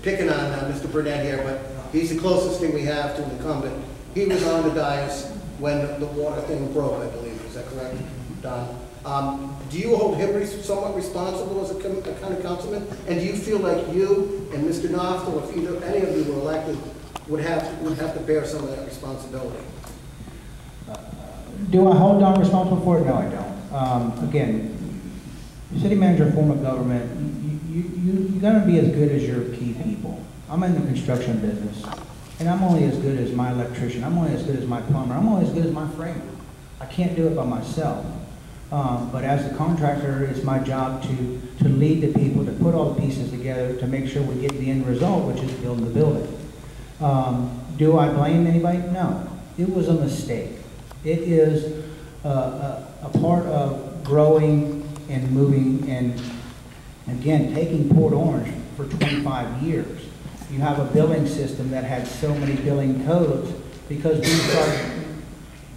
picking on Mr. Burnett here, but he's the closest thing we have to an incumbent. He was on the dais when the water thing broke, I believe. Is that correct, Don? Do you hold him somewhat responsible as a county councilman? And do you feel like you and Mr. Knopfler, if either any of you were elected, would have to bear some of that responsibility? Do I hold Don responsible for it? No, I don't. Again, city manager form of government, you got to be as good as your key people. I'm in the construction business, and I'm only as good as my electrician. I'm only as good as my plumber. I'm only as good as my framer. I can't do it by myself. But as the contractor, it's my job to lead the people, to put all the pieces together, to make sure we get the end result, which is building the building. Do I blame anybody? No. It was a mistake. It is a part of growing and moving, and again, taking Port Orange for 25 years. You have a billing system that had so many billing codes because we started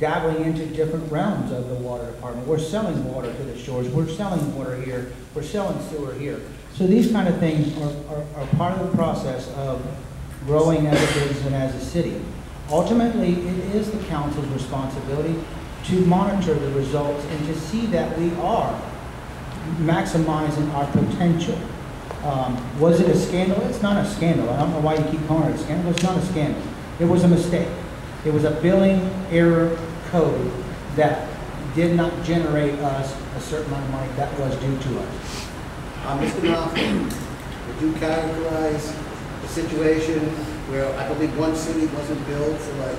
dabbling into different realms of the water department. We're selling water to the shores. We're selling water here. We're selling sewer here. So these kind of things are part of the process of growing as a business and as a city. Ultimately, it is the council's responsibility to monitor the results and to see that we are maximizing our potential. Was it a scandal? It's not a scandal. I don't know why you keep calling it a scandal. It's not a scandal. It was a mistake. It was a billing error code that did not generate us a certain amount of money that was due to us. Mr. Knopfler, would you characterize the situation where I believe one city wasn't billed for like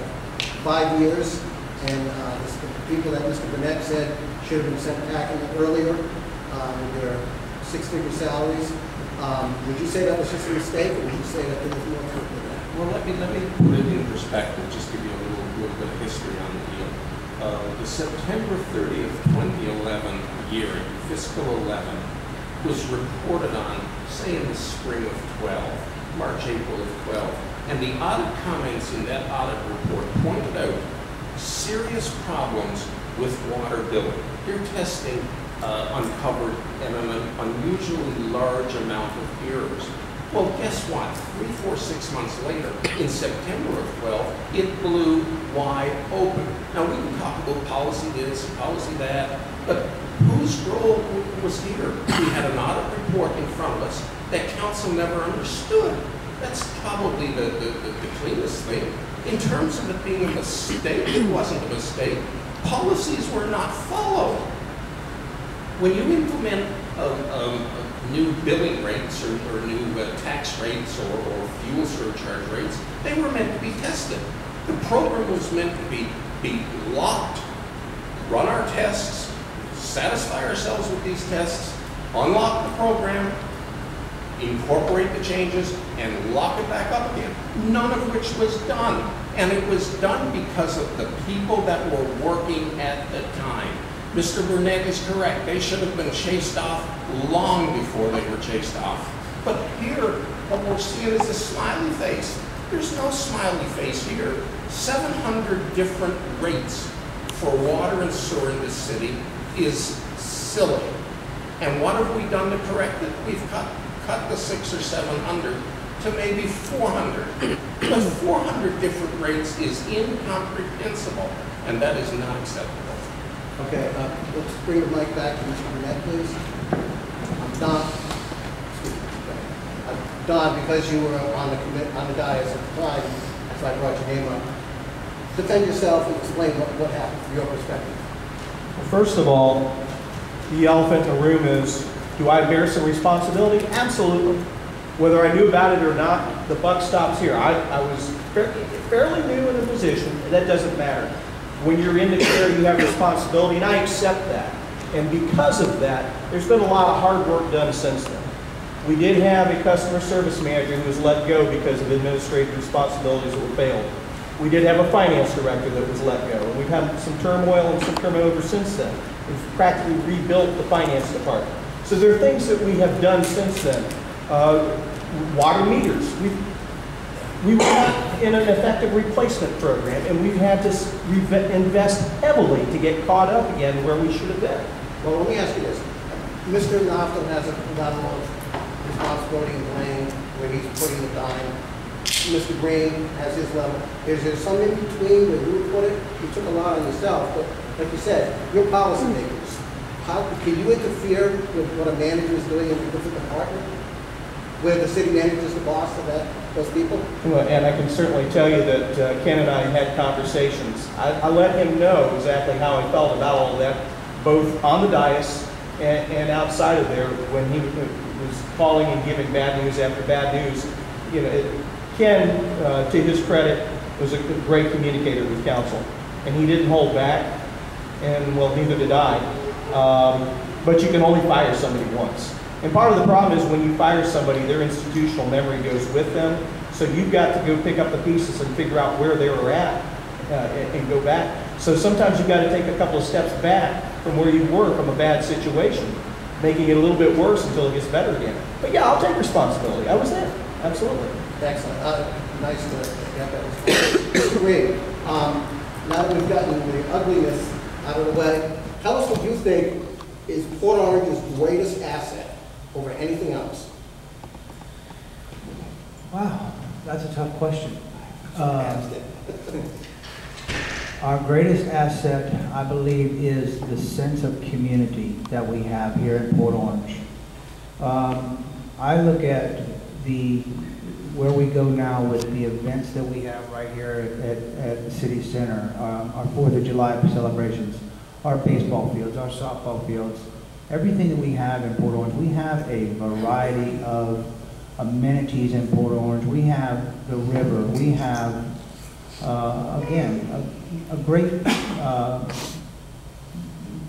5 years, and the people that Mr. Burnett said should have been sent packing earlier with their six-figure salaries? Would you say that was just a mistake, or would you say that there was more to it than that? Well, let me put it in perspective, just give you a little bit of history on the deal. The September 30th, 2011 year, fiscal 11, was reported on, say, in the spring of 12, March, April of 12. And the audit comments in that audit report pointed out serious problems with water billing. Your testing uncovered an unusually large amount of errors. Well, guess what? 3, 4, 6 months later, in September of 12, it blew wide open. Now, we can talk about policy this, policy that, but whose role was here? We had an audit report in front of us that council never understood. That's probably the cleanest thing. In terms of it being a mistake, it wasn't a mistake. Policies were not followed. When you implement new billing rates or new tax rates or fuel surcharge rates, they were meant to be tested. The program was meant to be locked, run our tests, satisfy ourselves with these tests, unlock the program, incorporate the changes, and lock it back up again. None of which was done. And it was done because of the people that were working at the time. Mr. Burnett is correct. They should have been chased off long before they were chased off. But here, what we're seeing is a smiley face. There's no smiley face here. 700 different rates for water and sewer in this city is silly. And what have we done to correct it? We've cut the 600 or 700 to maybe 400. But 400 different rates is incomprehensible, and that is not acceptable. Okay, let's bring the mic back to Mr. Burnett, please. Don, because you were on the dais at the time, so I brought your name up. Defend yourself and explain what happened from your perspective. Well, first of all, the elephant in the room is, do I bear some responsibility? Absolutely. Whether I knew about it or not, the buck stops here. I was fairly new in the position, and that doesn't matter. When you're in the chair, you have responsibility, and I accept that. And because of that, there's been a lot of hard work done since then. We did have a customer service manager who was let go because of administrative responsibilities that were failed. We did have a finance director that was let go. And we've had some turmoil and some turnover since then. We've practically rebuilt the finance department. So there are things that we have done since then. Water meters. We were not in an effective replacement program, and we've had to invest heavily to get caught up again where we should have been. Well, let me ask you this. Mr. Knopfler has a lot of responsibility and blame when where he's putting the dime. Mr. Green has his level. Is there some in between where you would put it? You took a lot on yourself, but like you said, you're policymakers. How can you interfere with what a manager is doing in a different department? Where the city manager is the boss of those people? Well, and I can certainly tell you that Ken and I had conversations. I let him know exactly how I felt about all of that, both on the dais and outside of there when he was calling and giving bad news after bad news. You know, Ken, to his credit, was a great communicator with council, and he didn't hold back, and well, neither did I. But you can only fire somebody once. And part of the problem is when you fire somebody, their institutional memory goes with them. So you've got to go pick up the pieces and figure out where they were at and go back. So sometimes you've got to take a couple of steps back from where you were from a bad situation, making it a little bit worse until it gets better again. But yeah, I'll take responsibility. I was there. Absolutely. Excellent. Nice to get that response. Great. Now that we've gotten the ugliness out of the way, tell us what you think is Port Orange's greatest asset over anything else. Wow, that's a tough question. Our greatest asset, I believe, is the sense of community that we have here in Port Orange. I look at where we go now with the events that we have right here at the City Center, our 4th of July celebrations, our baseball fields, our softball fields, everything that we have in Port Orange. We have a variety of amenities in Port Orange. We have the river. We have, again, a great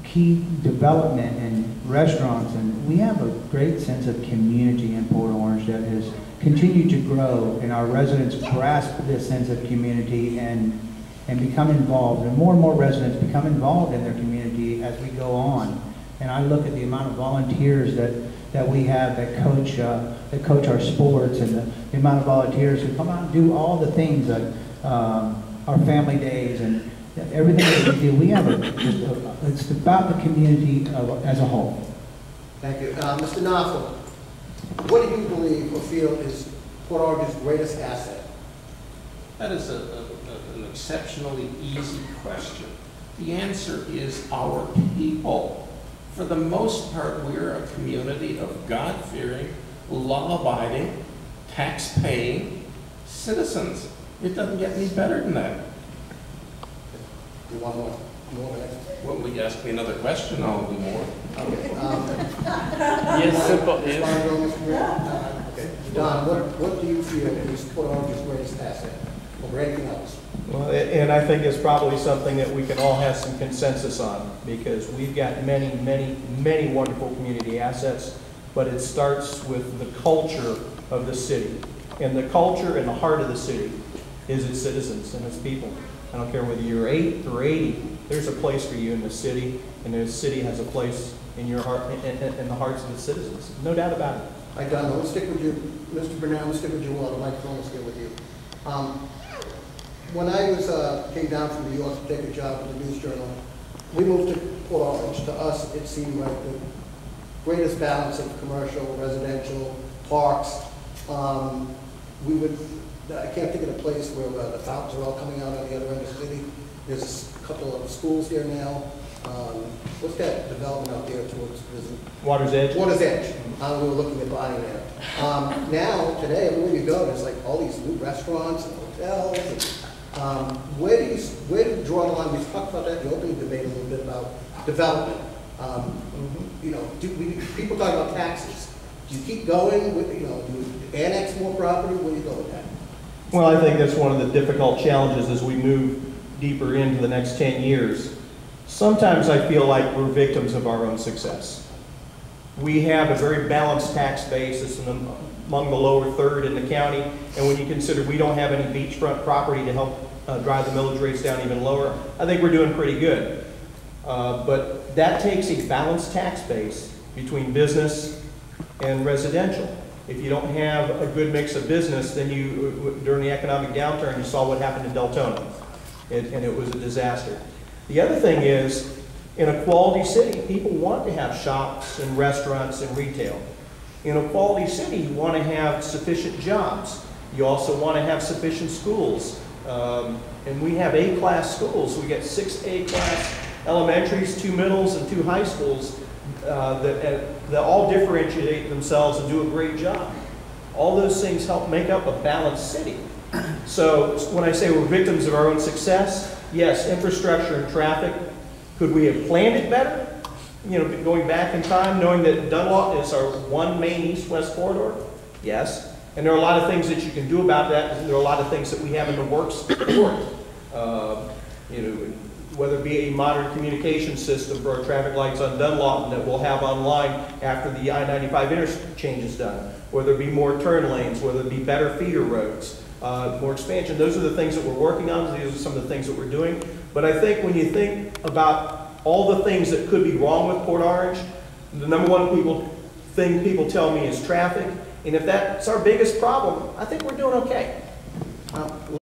key development and restaurants, and we have a great sense of community in Port Orange that has continued to grow, and our residents grasp this sense of community and become involved, and more residents become involved in their community as we go on. And I look at the amount of volunteers that we have that coach our sports, and the amount of volunteers who come out and do all the things that our family days and everything that we do. We have it's about the community as a whole. Thank you. Mr. Knopfler, what do you believe or feel is Port Orange's greatest asset? That is an exceptionally easy question. The answer is our people. For the most part, we're a community of God-fearing, law-abiding, tax-paying citizens. It doesn't get any better than that. You want more? Well, will you ask me another question? I'll do more. Okay. Yes, simple. Yes. Okay. Don, what do you feel is Port Orange's greatest asset over anything else? Well, and I think it's probably something that we can all have some consensus on, because we've got many wonderful community assets, but it starts with the culture of the city. And the culture and the heart of the city is its citizens and its people. I don't care whether you're 8 or 80, there's a place for you in the city, and the city has a place in your heart, in the hearts of its citizens. No doubt about it. All right, Don, let's stick with you. Mr. Burnett, let's stick with you while the microphone is here with you. When I came down from New York to take a job at the News Journal, we moved to Port Orange. To us, it seemed like the greatest balance of commercial, residential, parks. I can't think of a place where the fountains are all coming out on the other end of the city. There's a couple of schools here now. What's that development out there towards Water's Edge? Water's Edge. We were looking at buying there. Now, today, everywhere you go, there's like all these new restaurants and hotels. And, where do you draw the line? We talked about that in the opening debate a little bit about development. You know, people talk about taxes. Do you keep going with, do you annex more property? Where do you go with that? Well, I think that's one of the difficult challenges as we move deeper into the next 10 years. Sometimes I feel like we're victims of our own success. We have a very balanced tax base. It's among the lower third in the county, and when you consider we don't have any beachfront property to help drive the millage rates down even lower, I think we're doing pretty good. But that takes a balanced tax base between business and residential. If you don't have a good mix of business, then during the economic downturn, you saw what happened in Deltona, and it was a disaster. The other thing is, in a quality city, people want to have shops and restaurants and retail. In a quality city, you want to have sufficient jobs. You also want to have sufficient schools. And we have A-class schools. We get 6 A-class elementaries, 2 middles, and 2 high schools that all differentiate themselves and do a great job. All those things help make up a balanced city. So when I say we're victims of our own success, yes, infrastructure and traffic. Could we have planned it better? You know, going back in time, knowing that Dunlop is our one main east-west corridor? Yes. And there are a lot of things that you can do about that, and there are a lot of things that we have in the works for it. You know, whether it be a modern communication system for our traffic lights on Dunlop that we'll have online after the I-95 interchange is done, whether it be more turn lanes, whether it be better feeder roads, more expansion. Those are the things that we're working on. These are some of the things that we're doing. But I think when you think about all the things that could be wrong with Port Orange, the number one thing people tell me is traffic. And if that's our biggest problem, I think we're doing okay.